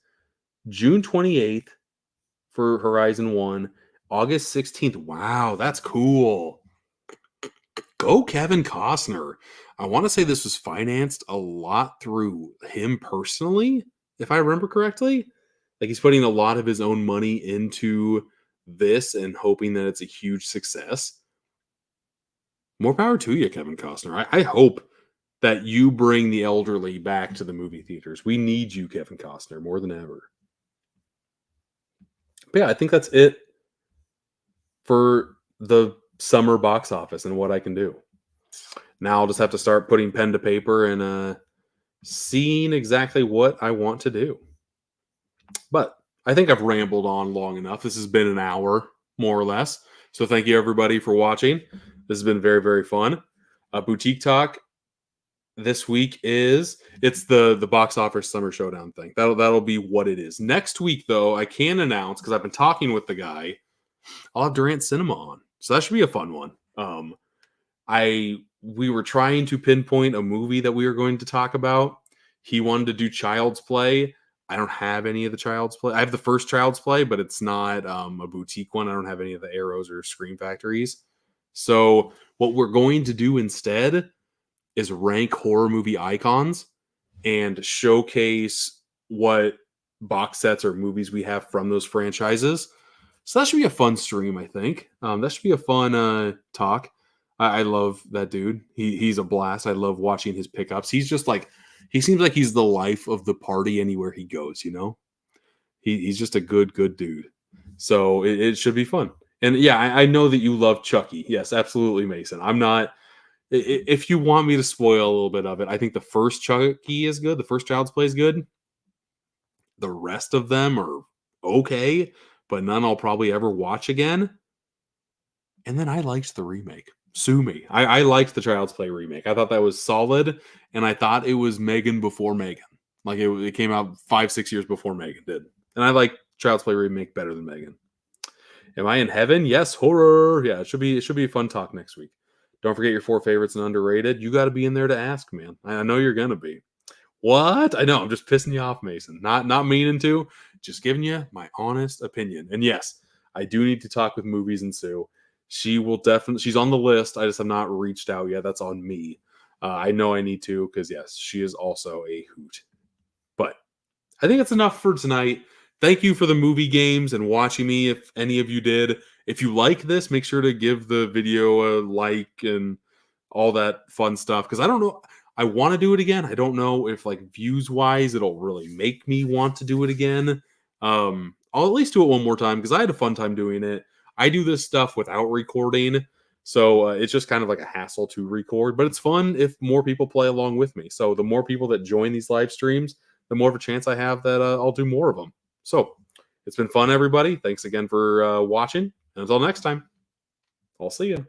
A: June 28th for Horizon 1. August 16th. Wow, that's cool. Go Kevin Costner. I want to say this was financed a lot through him personally, if I remember correctly. Like he's putting a lot of his own money into this and hoping that it's a huge success. More power to you, Kevin Costner. I hope that you bring the elderly back to the movie theaters. We need you, Kevin Costner, more than ever. But yeah, I think that's it for the summer box office and what I can do. Now I'll just have to start putting pen to paper and seeing exactly what I want to do. But I think I've rambled on long enough. This has been an hour, more or less. So thank you, everybody, for watching. This has been very, very fun. Boutique Talk this week it's the box office summer showdown thing. That'll be what it is. Next week, though, I can announce, because I've been talking with the guy, I'll have Durant Cinema on. So that should be a fun one. We were trying to pinpoint a movie that we were going to talk about. He wanted to do Child's Play. I don't have any of the Child's Play. I have the first Child's Play, but it's not a boutique one. I don't have any of the Arrows or Scream Factories. So what we're going to do instead is rank horror movie icons and showcase what box sets or movies we have from those franchises. So that should be a fun stream, I think. That should be a fun talk. I love that dude. He's a blast. I love watching his pickups. He's just like he seems like he's the life of the party anywhere he goes. You know, he's just a good dude. So it should be fun. And yeah, I know that you love Chucky. Yes, absolutely, Mason. I'm not. If you want me to spoil a little bit of it, I think the first Chucky is good. The first Child's Play is good. The rest of them are okay, but none I'll probably ever watch again. And then I liked the remake. Sue me. I liked the Child's Play remake. I thought that was solid, and I thought it was Megan before Megan. Like it came out 5-6 years before Megan did. And I like Child's Play remake better than Megan. Am I in heaven? Yes, horror. Yeah, it should be a fun talk next week. Don't forget your 4 favorites and underrated. You got to be in there to ask, man. I know you're gonna be. What? I know. I'm just pissing you off, Mason. Not meaning to. Just giving you my honest opinion. And yes, I do need to talk with Movies and Sue. She will definitely. She's on the list. I just have not reached out yet. That's on me. I know I need to because yes, she is also a hoot. But I think it's enough for tonight. Thank you for the movie games and watching me. If any of you did, if you like this, make sure to give the video a like and all that fun stuff. Because I don't know, I want to do it again. I don't know if like views wise, it'll really make me want to do it again. I'll at least do it one more time because I had a fun time doing it. I do this stuff without recording, so it's just kind of like a hassle to record. But it's fun if more people play along with me. So the more people that join these live streams, the more of a chance I have that I'll do more of them. So it's been fun, everybody. Thanks again for watching. And until next time, I'll see you.